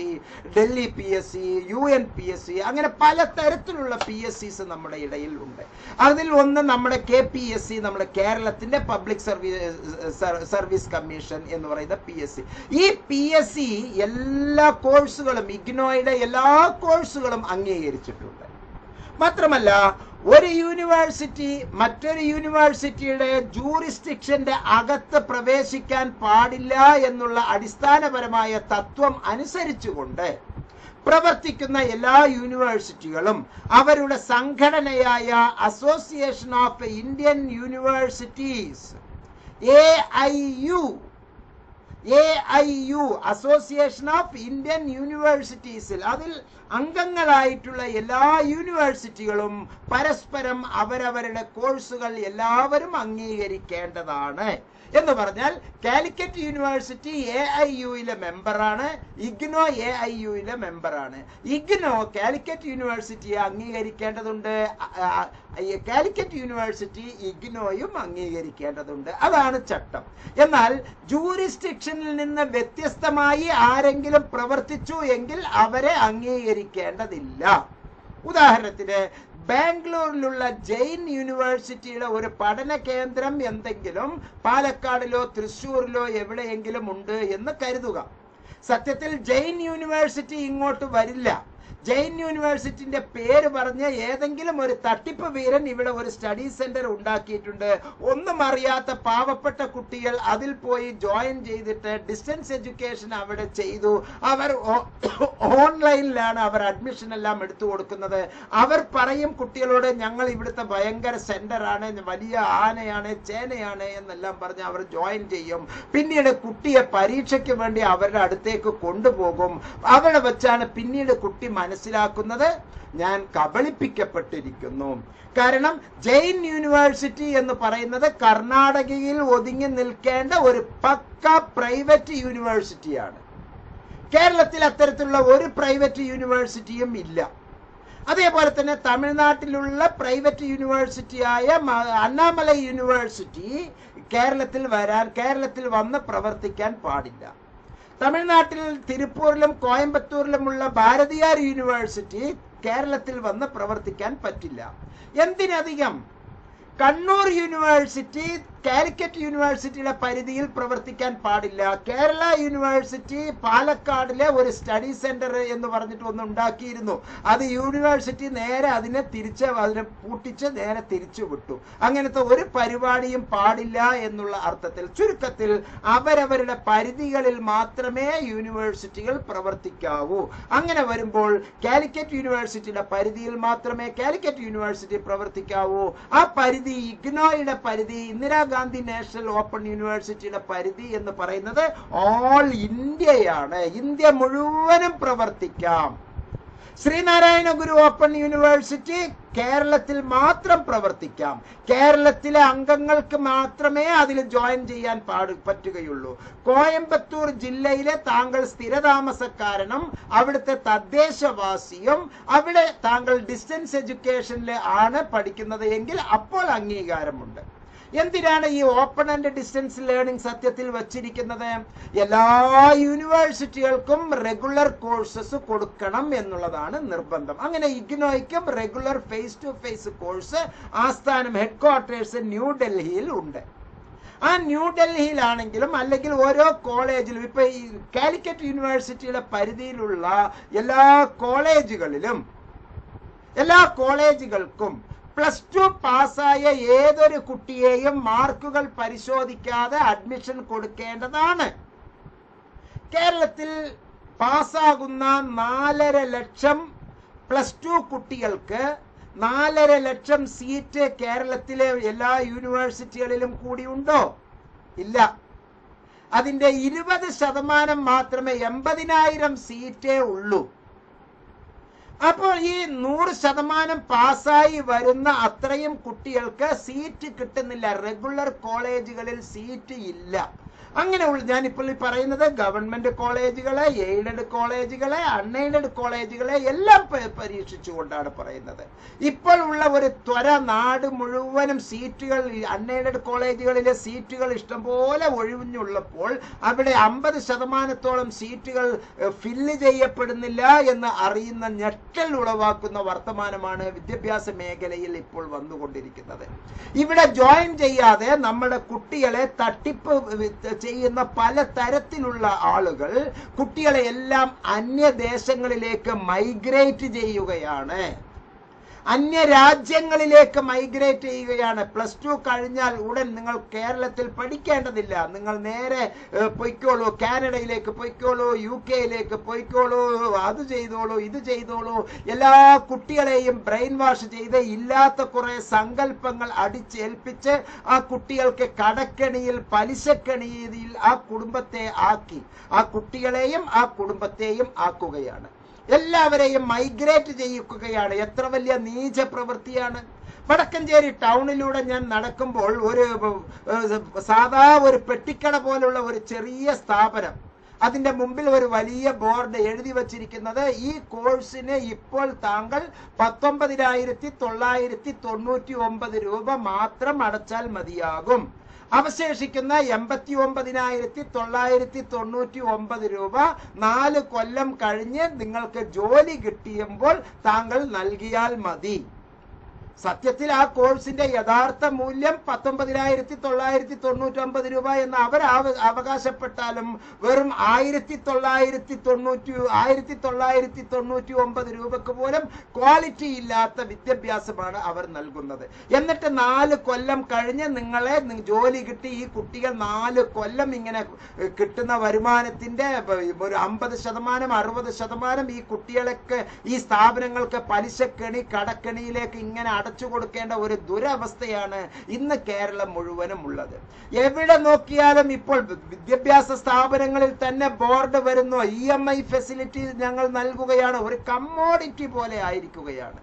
Delhi PSC, UNPSC, അങ്ങനെ പല തരത്തിലുള്ള PSCs നമ്മുടെ ഇടയിൽ ഉണ്ട്. അതിൽ ഒന്ന് നമ്മുടെ KPSC, നമ്മുടെ കേരളത്തിന്റെ പബ്ലിക് സർവീസ് കമ്മീഷൻ എന്ന് പറയുന്ന PSC. ഈ PSC എല്ലാ കോഴ്സുകളും, ഇഗ്നോയുടെ എല്ലാ കോഴ്സുകളും അംഗീകരിച്ചിട്ടുണ്ട്. മാത്രമല്ല, ഒരു യൂണിവേഴ്സിറ്റി മറ്റൊരു യൂണിവേഴ്സിറ്റിയുടെ ജൂറിസ്ഡിക്ഷന്റെ അകത്ത് പ്രവേശിക്കാൻ പാടില്ല എന്നുള്ള അടിസ്ഥാനപരമായ തത്വം അനുസരിച്ചുകൊണ്ട് പ്രവർത്തിക്കുന്ന എല്ലാ യൂണിവേഴ്സിറ്റികളും അവരുടെ സംഘടനയായ association of Indian universities AIU association of Indian യൂണിവേഴ്സിറ്റീസിൽ അതിൽ അംഗങ്ങളായിട്ടുള്ള എല്ലാ യൂണിവേഴ്സിറ്റികളും പരസ്പരം അവരവരുടെ കോഴ്സുകൾ എല്ലാവരും അംഗീകരിക്കേണ്ടതാണ്. എന്ന് പറഞ്ഞാൽ കാലിക്കറ്റ് യൂണിവേഴ്സിറ്റി AIUയിലെ മെമ്പറാണ്, ഇഗ്നോ AIUയിലെ മെമ്പറാണ്. ഇഗ്നോ കാലിക്കറ്റ് യൂണിവേഴ്സിറ്റിയെ അംഗീകരിക്കേണ്ടതുണ്ട്, കാലിക്കറ്റ് യൂണിവേഴ്സിറ്റി ഇഗ്നോയും അംഗീകരിക്കേണ്ടതുണ്ട്. അതാണ് ചട്ടം. എന്നാൽ ജൂറിസ്ഡിക്ഷനിൽ നിന്ന് വ്യത്യസ്തമായി ആരെങ്കിലും പ്രവർത്തിച്ചു എങ്കിൽ അവരെ അംഗീകരിക്കേണ്ടതില്ല. ഉദാഹരണത്തിന്, ബാംഗ്ലൂരിലുള്ള ജെയിൻ യൂണിവേഴ്സിറ്റിയുടെ ഒരു പഠന കേന്ദ്രം എന്തെങ്കിലും പാലക്കാടിലോ തൃശ്ശൂരിലോ എവിടെയെങ്കിലും ഉണ്ട് എന്ന് കരുതുക. സത്യത്തിൽ ജെയിൻ യൂണിവേഴ്സിറ്റി ഇങ്ങോട്ട് വരില്ല. ജെയിൻ യൂണിവേഴ്സിറ്റിന്റെ പേര് പറഞ്ഞ് ഏതെങ്കിലും ഒരു തട്ടിപ്പ് വീരൻ ഇവിടെ ഒരു സ്റ്റഡി സെന്റർ ഉണ്ടാക്കിയിട്ടുണ്ട്. ഒന്നും അറിയാത്ത പാവപ്പെട്ട കുട്ടികൾ അതിൽ പോയി ജോയിൻ ചെയ്തിട്ട് ഡിസ്റ്റൻസ് എഡ്യൂക്കേഷൻ അവിടെ ചെയ്തു. അവർ ഓൺലൈനിലാണ് അവർ അഡ്മിഷൻ എല്ലാം എടുത്തു കൊടുക്കുന്നത്. അവർ പറയും കുട്ടികളോട്, ഞങ്ങൾ ഇവിടുത്തെ ഭയങ്കര സെന്ററാണ്, വലിയ ആനയാണ്, ചേനയാണ് എന്നെല്ലാം പറഞ്ഞ് അവർ ജോയിൻ ചെയ്യും. പിന്നീട് കുട്ടിയെ പരീക്ഷയ്ക്ക് വേണ്ടി അവരുടെ അടുത്തേക്ക് കൊണ്ടുപോകും. അവിടെ വെച്ചാണ് പിന്നീട് കുട്ടി മനസ്സിലാക്കുന്നത്, ഞാൻ കബളിപ്പിക്കപ്പെട്ടിരിക്കുന്നു. കാരണം ജെയിൻ യൂണിവേഴ്സിറ്റി എന്ന് പറയുന്നത് കർണാടകയിൽ ഒതുങ്ങി നിൽക്കേണ്ട ഒരു പക്ക പ്രൈവറ്റ് യൂണിവേഴ്സിറ്റിയാണ്. കേരളത്തിൽ അത്തരത്തിലുള്ള ഒരു പ്രൈവറ്റ് യൂണിവേഴ്സിറ്റിയും ഇല്ല. അതേപോലെ തന്നെ തമിഴ്നാട്ടിലുള്ള പ്രൈവറ്റ് യൂണിവേഴ്സിറ്റിയായ അണ്ണാമലൈ യൂണിവേഴ്സിറ്റി കേരളത്തിൽ വന്ന് പ്രവർത്തിക്കാൻ പാടില്ല. തമിഴ്നാട്ടിൽ തിരുപ്പൂരിലും കോയമ്പത്തൂരിലുമുള്ള ഭാരതിയാർ യൂണിവേഴ്സിറ്റി കേരളത്തിൽ വന്ന് പ്രവർത്തിക്കാൻ പറ്റില്ല. എന്തിനധികം കണ്ണൂർ യൂണിവേഴ്സിറ്റി കാലിക്കറ്റ് യൂണിവേഴ്സിറ്റിയുടെ പരിധിയിൽ പ്രവർത്തിക്കാൻ പാടില്ല. കേരള യൂണിവേഴ്സിറ്റി പാലക്കാടിലെ ഒരു സ്റ്റഡി സെന്റർ എന്ന് പറഞ്ഞിട്ട് ഒന്ന് ഉണ്ടാക്കിയിരുന്നു. അത് യൂണിവേഴ്സിറ്റി നേരെ അതിനെ പൂട്ടിച്ച് നേരെ തിരിച്ചു വിട്ടു. അങ്ങനത്തെ ഒരു പരിപാടിയും പാടില്ല എന്നുള്ള അർത്ഥത്തിൽ, ചുരുക്കത്തിൽ അവരവരുടെ പരിധികളിൽ മാത്രമേ യൂണിവേഴ്സിറ്റികൾ പ്രവർത്തിക്കാവൂ. അങ്ങനെ വരുമ്പോൾ കാലിക്കറ്റ് യൂണിവേഴ്സിറ്റിയുടെ പരിധിയിൽ മാത്രമേ കാലിക്കറ്റ് യൂണിവേഴ്സിറ്റി പ്രവർത്തിക്കാവൂ. ആ പരിധി ഇഗ്നോയുടെ പരിധി, ഇന്ദിരാഗാന്ധി നാഷണൽ ഓപ്പൺ യൂണിവേഴ്സിറ്റിയുടെ പരിധി എന്ന് പറയുന്നത് ഓൾ ഇന്ത്യയാണ്. ഇന്ത്യ മുഴുവനും പ്രവർത്തിക്കാം. ശ്രീനാരായണ ഗുരു ഓപ്പൺ യൂണിവേഴ്സിറ്റി കേരളത്തിൽ മാത്രം പ്രവർത്തിക്കാം. കേരളത്തിലെ അംഗങ്ങൾക്ക് മാത്രമേ അതിൽ ജോയിൻ ചെയ്യാൻ പറ്റുകയുള്ളൂ. കോയമ്പത്തൂർ ജില്ലയിലെ താങ്കൾ സ്ഥിരതാമസക്കാരനും അവിടുത്തെ തദ്ദേശവാസിയും അവിടെ താങ്കൾ ഡിസ്റ്റൻസ് എഡ്യൂക്കേഷനിൽ ആണ് പഠിക്കുന്നത് എങ്കിൽ അപ്പോൾ അംഗീകാരമുണ്ട്. എന്തിനാണ് ഈ ഓപ്പൺ ആൻഡ് ഡിസ്റ്റൻസ് ലേണിംഗ് സത്യത്തിൽ വച്ചിരിക്കുന്നത്? എല്ലാ യൂണിവേഴ്സിറ്റികൾക്കും റെഗുലർ കോഴ്സസ് കൊടുക്കണം എന്നുള്ളതാണ് നിർബന്ധം. അങ്ങനെ ഇഗ്നോയ്ക്കും regular face to face course ആസ്ഥാനം ഹെഡ്ക്വാർട്ടേഴ്സ് ന്യൂഡൽഹിയിൽ ഉണ്ട്. ആ ന്യൂഡൽഹിയിലാണെങ്കിലും അല്ലെങ്കിൽ ഓരോ കോളേജിലും, ഇപ്പൊ ഈ കാലിക്കറ്റ് യൂണിവേഴ്സിറ്റിയുടെ പരിധിയിലുള്ള എല്ലാ കോളേജുകൾക്കും +2 പാസ്സായ ഏതൊരു കുട്ടിയെയും മാർക്കുകൾ പരിശോധിക്കാതെ അഡ്മിഷൻ കൊടുക്കേണ്ടതാണ്. കേരളത്തിൽ പാസ്സാകുന്ന 4.5 ലക്ഷം +2 കുട്ടികൾക്ക് 4.5 ലക്ഷം സീറ്റ് കേരളത്തിലെ എല്ലാ യൂണിവേഴ്സിറ്റികളിലും കൂടി ഉണ്ടോ? ഇല്ല. അതിന്റെ 20% മാത്രമേ, 80,000 സീറ്റേ ഉള്ളൂ. അപ്പോൾ ഈ 100% പാസ്സായി വരുന്ന അത്രയും കുട്ടികൾക്ക് സീറ്റ് കിട്ടുന്നില്ല. റെഗുലർ കോളേജുകളിൽ സീറ്റ് ഇല്ല. അങ്ങനെയുള്ള, ഞാനിപ്പോൾ പറയുന്നത് ഗവൺമെന്റ് കോളേജുകളെ, എയ്ഡഡ് കോളേജുകളെ, അൺഎയ്ഡഡ് കോളേജുകളെ എല്ലാം പരീക്ഷിച്ചുകൊണ്ടാണ് പറയുന്നത്. ഇപ്പോൾ ഉള്ള ഒരു നാട് മുഴുവനും സീറ്റുകൾ, അൺഎയ്ഡഡ് കോളേജുകളിലെ സീറ്റുകൾ ഇഷ്ടംപോലെ ഒഴിഞ്ഞുള്ളപ്പോൾ അവിടെ 50% സീറ്റുകൾ ഫില്ല് ചെയ്യപ്പെടുന്നില്ല എന്ന് അറിയുന്ന ഞെട്ടൽ ഉളവാക്കുന്ന വർത്തമാനമാണ് വിദ്യാഭ്യാസ മേഖലയിൽ ഇപ്പോൾ വന്നുകൊണ്ടിരിക്കുന്നത്. ഇവിടെ ജോയിൻ ചെയ്യാതെ നമ്മുടെ കുട്ടികളെ തട്ടിപ്പ് ചെയ്യുന്ന പല തരത്തിലുള്ള ആളുകൾ കുട്ടികളെ എല്ലാം അന്യദേശങ്ങളിലേക്ക് മൈഗ്രേറ്റ് ചെയ്യുകയാണ്. അന്യരാജ്യങ്ങളിലേക്ക് മൈഗ്രേറ്റ് ചെയ്യുകയാണ്. +2 കഴിഞ്ഞാൽ ഉടൻ നിങ്ങൾ കേരളത്തിൽ പഠിക്കേണ്ടതില്ല, നിങ്ങൾ നേരെ പൊയ്ക്കോളൂ, കാനഡയിലേക്ക് പൊയ്ക്കോളൂ, UK പൊയ്ക്കോളൂ, അത് ചെയ്തോളൂ, ഇത് ചെയ്തോളൂ. എല്ലാ കുട്ടികളെയും ബ്രെയിൻ വാഷ് ചെയ്ത് ഇല്ലാത്ത കുറെ സങ്കല്പങ്ങൾ അടിച്ചേൽപ്പിച്ച് ആ കുട്ടികൾക്ക് കടക്കെണിയിൽ, പലിശക്കെണിയിൽ ആ കുടുംബത്തെ ആക്കി, ആ കുട്ടികളെയും ആ കുടുംബത്തെയും ആക്കുകയാണ്. എല്ലാവരെയും മൈഗ്രേറ്റ് ചെയ്യിക്കുകയാണ്. എത്ര വലിയ നീച പ്രവൃത്തിയാണ്. വടക്കഞ്ചേരി ടൗണിലൂടെ ഞാൻ നടക്കുമ്പോൾ ഒരു പെട്ടിക്കട പോലുള്ള ഒരു ചെറിയ സ്ഥാപനം, അതിന്റെ മുമ്പിൽ ഒരു വലിയ ബോർഡ് എഴുതി വച്ചിരിക്കുന്നത്, ഈ കോഴ്സിന് ഇപ്പോൾ താങ്കൾ 19,999 രൂപ മാത്രം അടച്ചാൽ മതിയാകും. അവശേഷിക്കുന്ന 89,999 രൂപ 4 കൊല്ലം കഴിഞ്ഞ് നിങ്ങൾക്ക് ജോലി കിട്ടിയുമ്പോൾ താങ്കൾ നൽകിയാൽ മതി. സത്യത്തിൽ ആ കോഴ്സിന്റെ യഥാർത്ഥ മൂല്യം 19,999 രൂപ എന്ന് അവർ അവകാശപ്പെട്ടാലും വെറും 1,999 രൂപക്ക് പോലും ക്വാളിറ്റി ഇല്ലാത്ത വിദ്യാഭ്യാസമാണ് അവർ നൽകുന്നത്. എന്നിട്ട് 4 കൊല്ലം കഴിഞ്ഞ് നിങ്ങളെ ജോലി കിട്ടി, ഈ കുട്ടികൾ 4 കൊല്ലം ഇങ്ങനെ കിട്ടുന്ന വരുമാനത്തിന്റെ ഒരു 50%, 60% ഈ കുട്ടികൾക്ക്, ഈ സ്ഥാപനങ്ങൾക്ക് പലിശക്കെണി, കടക്കെണിയിലേക്ക് ഇങ്ങനെ അടച്ചു കൊടുക്കേണ്ട ഒരു ദുരവസ്ഥയാണ് ഇന്ന് കേരളം മുഴുവനും ഉള്ളത്. എവിടെ നോക്കിയാലും ഇപ്പോൾ വിദ്യാഭ്യാസ സ്ഥാപനങ്ങളിൽ തന്നെ ബോർഡ് വരുന്നു, EMI ഫെസിലിറ്റി ഞങ്ങൾ നൽകുകയാണ്. ഒരു കമ്മോഡിറ്റി പോലെ ആയിരിക്കുകയാണ്.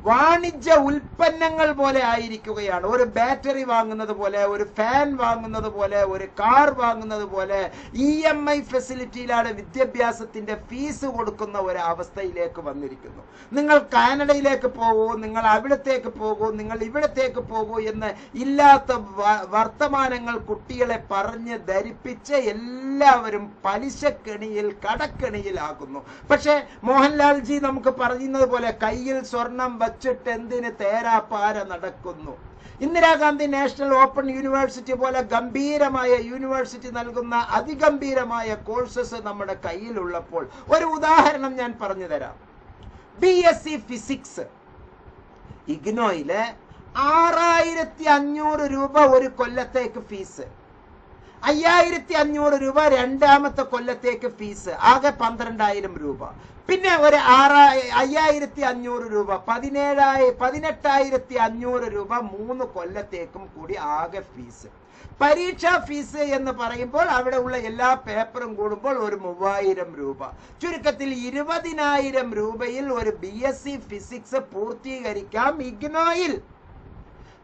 വാണിജ്യ ഉൽപ്പന്നങ്ങൾ പോലെ ആയിരിക്കുകയാണ്. ഒരു ബാറ്ററി വാങ്ങുന്നത് പോലെ, ഒരു ഫാൻ വാങ്ങുന്നത് പോലെ, ഒരു കാർ വാങ്ങുന്നത് പോലെ EMI ഫെസിലിറ്റിയിലാണ് വിദ്യാഭ്യാസത്തിന്റെ ഫീസ് കൊടുക്കുന്ന ഒരു അവസ്ഥയിലേക്ക് വന്നിരിക്കുന്നു. നിങ്ങൾ കാനഡയിലേക്ക് പോകൂ, നിങ്ങൾ അവിടത്തേക്ക് പോകൂ, നിങ്ങൾ ഇവിടത്തേക്ക് പോകൂ എന്ന് ഇല്ലാത്ത വർത്തമാനങ്ങൾ കുട്ടികളെ പറഞ്ഞ് ധരിപ്പിച്ച് എല്ലാവരും പലിശക്കെണിയിൽ കടക്കെണിയിലാകുന്നു. പക്ഷെ മോഹൻലാൽജി നമുക്ക് പറയുന്നത് പോലെ കയ്യിൽ സ്വർണം വച്ചിട്ട് എന്തിന് തേരാപ്പാര നടക്കുന്നു? ഇന്ദിരാഗാന്ധി നാഷണൽ ഓപ്പൺ യൂണിവേഴ്സിറ്റി പോലെ ഗംഭീരമായ യൂണിവേഴ്സിറ്റി നൽകുന്ന അതിഗംഭീരമായ കോഴ്സസ് നമ്മുടെ കയ്യിലുള്ളപ്പോൾ ഒരു ഉദാഹരണം ഞാൻ പറഞ്ഞു തരാം. BSc ഫിസിക്സ് ഇഗ്നോയില് 6500 രൂപ ഒരു കൊല്ലത്തേക്ക് ഫീസ്, 5500 രൂപ രണ്ടാമത്തെ കൊല്ലത്തേക്ക് ഫീസ്, ആകെ 12000 രൂപ. പിന്നെ ഒരു 5500 രൂപ 18,500 രൂപ 3 കൊല്ലത്തേക്കും കൂടി ആകെ ഫീസ്. പരീക്ഷാ ഫീസ് എന്ന് പറയുമ്പോൾ അവിടെ ഉള്ള എല്ലാ പേപ്പറും കൂടുമ്പോൾ ഒരു 3000 രൂപ. ചുരുക്കത്തിൽ 20,000 രൂപയിൽ ഒരു BSc ഫിസിക്സ് പൂർത്തീകരിക്കാം ഇഗ്നോയിൽ.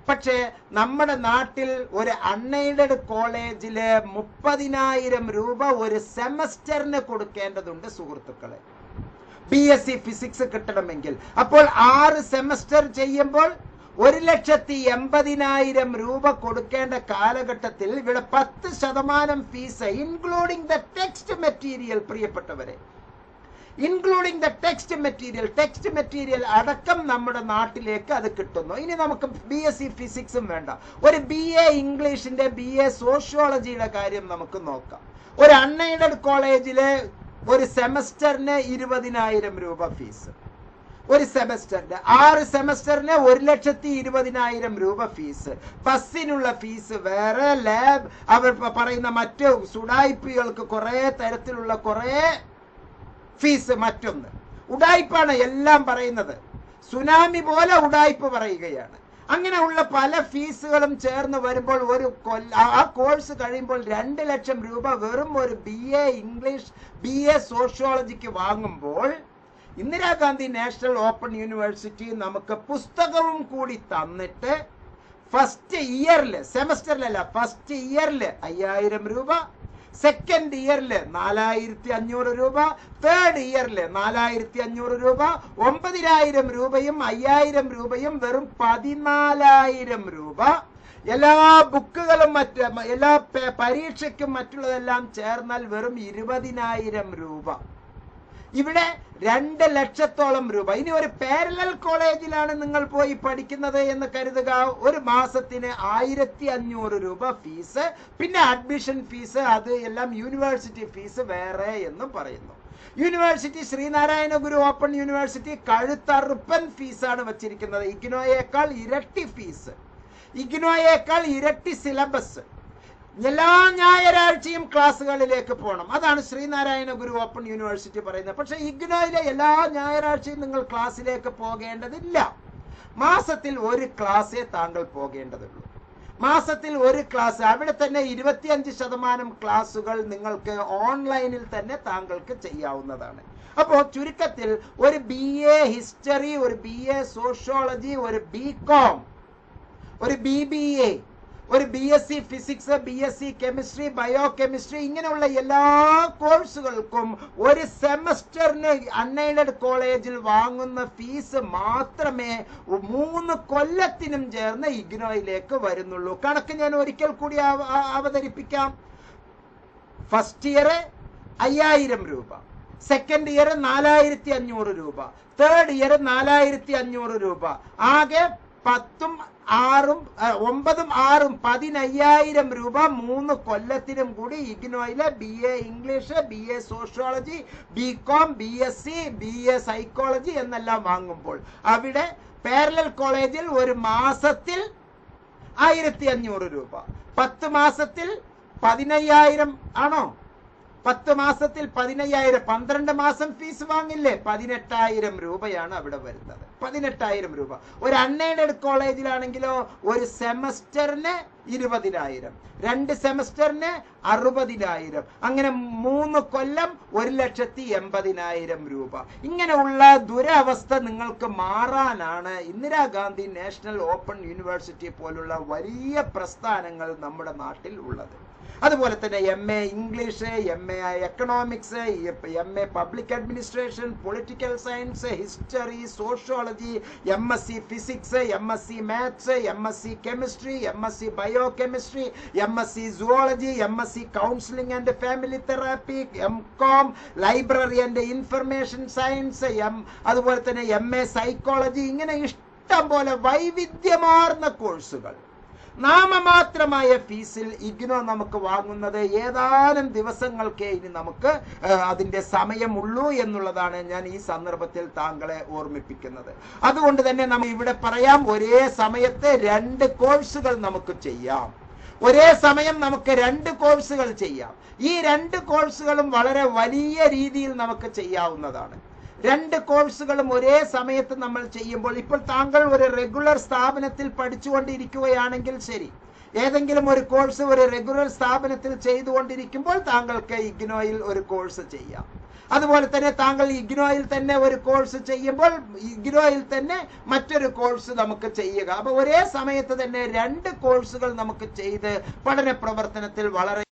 പക്ഷേ നമ്മുടെ നാട്ടിൽ ഒരു അൺഎയ്ഡഡ് കോളേജില് 30,000 രൂപ ഒരു സെമസ്റ്ററിന് കൊടുക്കേണ്ടതുണ്ട് സുഹൃത്തുക്കളെ, BSc ഫിസിക്സ് കിട്ടണമെങ്കിൽ. അപ്പോൾ 6 സെമസ്റ്റർ ചെയ്യുമ്പോൾ 1,80,000 രൂപ കൊടുക്കേണ്ട കാലഘട്ടത്തിൽ ഇവിടെ 10% fees including the text material, പ്രിയപ്പെട്ടവരെ, ഇൻക്ലൂഡിംഗ് ദ ടെക്സ്റ്റ് മെറ്റീരിയൽ അടക്കം നമ്മുടെ നാട്ടിലേക്ക് അത് കിട്ടുന്നു. ഇനി നമുക്ക് BSc ഫിസിക്സും വേണ്ട, ഒരു BA ഇംഗ്ലീഷിന്റെ BA സോഷ്യോളജിയുടെ കാര്യം നമുക്ക് നോക്കാം. ഒരു അൺഎയ്ഡഡ് കോളേജിലെ ഒരു സെമസ്റ്ററിന് 20,000 രൂപ ഫീസ്, ഒരു സെമസ്റ്ററിന് 6 സെമസ്റ്ററിന് 1,20,000 രൂപ ഫീസ്. ബസ്സിനുള്ള ഫീസ് വേറെ, ലാബ് അവർ പറയുന്ന മറ്റു സുഡായിപ്പുകൾക്ക് കുറെ തരത്തിലുള്ള കുറെ ഫീസ്. മറ്റൊന്ന് ഉഡായിപ്പാണ് എല്ലാം പറയുന്നത്, സുനാമി പോലെ ഉഡായിപ്പ് പറയുകയാണ്. അങ്ങനെയുള്ള പല ഫീസുകളും ചേർന്ന് വരുമ്പോൾ ആ കോഴ്സ് കഴിയുമ്പോൾ 2 ലക്ഷം രൂപ വെറും ഒരു BA ഇംഗ്ലീഷ് BA സോഷ്യോളജിക്ക് വാങ്ങുമ്പോൾ ഇന്ദിരാഗാന്ധി നാഷണൽ ഓപ്പൺ യൂണിവേഴ്സിറ്റി നമുക്ക് പുസ്തകവും കൂടി തന്നിട്ട് ഫസ്റ്റ് ഇയറില്, സെമസ്റ്ററിലല്ല, ഫസ്റ്റ് ഇയറില് 5,000 രൂപ, സെക്കൻഡ് ഇയറില് 4,500 രൂപ, തേർഡ് ഇയറില് 4,500 രൂപ, 9,000 രൂപയും 5,000 രൂപയും വെറും 14,000 രൂപ. എല്ലാ ബുക്കുകളും എല്ലാ പരീക്ഷയ്ക്കും മറ്റുള്ളതെല്ലാം ചേർന്നാൽ വെറും 20,000 രൂപ. ഇവിടെ 2 ലക്ഷത്തോളം രൂപ. ഇനി ഒരു പാരലൽ കോളേജിലാണ് നിങ്ങൾ പോയി പഠിക്കുന്നത് എന്ന് കരുതുക, ഒരു മാസത്തിന് 1,500 രൂപ ഫീസ്, പിന്നെ അഡ്മിഷൻ ഫീസ്, അത് എല്ലാം യൂണിവേഴ്സിറ്റി ഫീസ് വേറെ എന്നും പറയുന്നു. യൂണിവേഴ്സിറ്റി ശ്രീനാരായണ ഗുരു ഓപ്പൺ യൂണിവേഴ്സിറ്റി കഴുത്തറുപ്പൻ ഫീസാണ് വച്ചിരിക്കുന്നത്. ഇഗ്നോയേക്കാൾ ഇരട്ടി ഫീസ്, ഇഗ്നോയേക്കാൾ ഇരട്ടി സിലബസ്. എല്ലാ ഞായറാഴ്ചയും ക്ലാസ്സുകളിലേക്ക് പോകണം, അതാണ് ശ്രീനാരായണ ഗുരു ഓപ്പൺ യൂണിവേഴ്സിറ്റി പറയുന്നത്. പക്ഷെ ഇഗ്നോയിലെ എല്ലാ ഞായറാഴ്ചയും നിങ്ങൾ ക്ലാസ്സിലേക്ക് പോകേണ്ടതില്ല. മാസത്തിൽ ഒരു ക്ലാസ്സേ താങ്കൾ പോകേണ്ടതുള്ളൂ. മാസത്തിൽ ഒരു ക്ലാസ്. അവിടെ തന്നെ 25% ക്ലാസ്സുകൾ നിങ്ങൾക്ക് ഓൺലൈനിൽ തന്നെ താങ്കൾക്ക് ചെയ്യാവുന്നതാണ്. അപ്പോൾ ചുരുക്കത്തിൽ ഒരു BA ഹിസ്റ്ററി, ഒരു BA സോഷ്യോളജി, ഒരു BCom, ഒരു BBA, ഒരു BSc physics, BSc chemistry, biochemistry, ഇങ്ങനെയുള്ള എല്ലാ കോഴ്സുകൾക്കും ഒരു സെമസ്റ്ററിന് അൺഎയ്ഡഡ് കോളേജിൽ വാങ്ങുന്ന ഫീസ് മാത്രമേ 3 കൊല്ലത്തിനും ചേർന്ന് ഇഗ്നോയിലേക്ക് വരുന്നുള്ളൂ. കണക്ക് ഞാൻ ഒരിക്കൽ കൂടി അവതരിപ്പിക്കാം. ഫസ്റ്റ് ഇയർ 5,000 രൂപ, സെക്കൻഡ് ഇയർ 4,500 രൂപ, തേർഡ് ഇയർ 4,500 രൂപ, ആകെ 10ഉം 6ഉം 9ഉം 6ഉം 15,000 രൂപ 3 കൊല്ലത്തിനും കൂടി ഇഗ്നോയിലെ BA English, BA sociology, BCom, BSc, BA psychology എന്നെല്ലാം വാങ്ങുമ്പോൾ അവിടെ പാരലൽ കോളേജിൽ ഒരു മാസത്തിൽ 1,500 രൂപ, 10 മാസത്തിൽ 15,000 ആണോ? 10 മാസത്തിൽ 15,000, 12 മാസം ഫീസ് വാങ്ങില്ലേ? 18,000 രൂപയാണ് അവിടെ വരുന്നത്. 18,000 രൂപ. ഒരു അൺഎയ്ഡഡ് കോളേജിലാണെങ്കിലോ ഒരു സെമസ്റ്ററിന് 20,000, 2 സെമസ്റ്ററിന് 60,000, അങ്ങനെ 3 കൊല്ലം 1,80,000 രൂപ. ഇങ്ങനെയുള്ള ദുരവസ്ഥ നിങ്ങൾക്ക് മാറാനാണ് ഇന്ദിരാഗാന്ധി നാഷണൽ ഓപ്പൺ യൂണിവേഴ്സിറ്റി പോലുള്ള വലിയ പ്രസ്ഥാനങ്ങൾ നമ്മുടെ നാട്ടിൽ ഉള്ളത്. അതുപോലെ തന്നെ MA English, MA economics, MA public administration, political science, history, sociology, MSc physics, MSc maths, MSc chemistry, MSc bio chemistry, MSc zoology, MSc counselling and family therapy, MCom library and information science, അതുപോലെ തന്നെ MA psychology. ഇങ്ങനെ ഇഷ്ടം പോലെ വൈവിധ്യമാർന്ന കോഴ്സുകൾ. നാമമാത്രമായ ഫീസിൽ ഇഗ്നോ നമുക്ക് വാങ്ങുന്നത് ഏതാനും ദിവസങ്ങൾക്കേ ഇനി നമുക്ക് അതിന്റെ സമയമുള്ളൂ എന്നുള്ളതാണ് ഞാൻ ഈ സന്ദർഭത്തിൽ താങ്കളെ ഓർമ്മിപ്പിക്കുന്നത്. അതുകൊണ്ട് തന്നെ നമ്മൾ ഇവിടെ പറയാം, ഒരേ സമയത്ത് 2 കോഴ്സുകൾ നമുക്ക് ചെയ്യാം. ഒരേ സമയം നമുക്ക് 2 കോഴ്സുകൾ ചെയ്യാം. ഈ 2 കോഴ്സുകളും വളരെ വലിയ രീതിയിൽ നമുക്ക് ചെയ്യാവുന്നതാണ്. 2 കോഴ്സുകളും ഒരേ സമയത്ത് നമ്മൾ ചെയ്യുമ്പോൾ, ഇപ്പോൾ താങ്കൾ ഒരു റെഗുലർ സ്ഥാപനത്തിൽ പഠിച്ചുകൊണ്ടിരിക്കുകയാണെങ്കിൽ ശരി, ഏതെങ്കിലും ഒരു കോഴ്സ് ഒരു റെഗുലർ സ്ഥാപനത്തിൽ ചെയ്തുകൊണ്ടിരിക്കുമ്പോൾ താങ്കൾക്ക് ഇഗ്നോയിൽ ഒരു കോഴ്സ് ചെയ്യാം. അതുപോലെ തന്നെ താങ്കൾ ഇഗ്നോയിൽ തന്നെ ഒരു കോഴ്സ് ചെയ്യുമ്പോൾ ഇഗ്നോയിൽ തന്നെ മറ്റൊരു കോഴ്സ് നമുക്ക് ചെയ്യുക. അപ്പൊ ഒരേ സമയത്ത് തന്നെ 2 കോഴ്സുകൾ നമുക്ക് ചെയ്ത് പഠന പ്രവർത്തനത്തിൽ വളരെ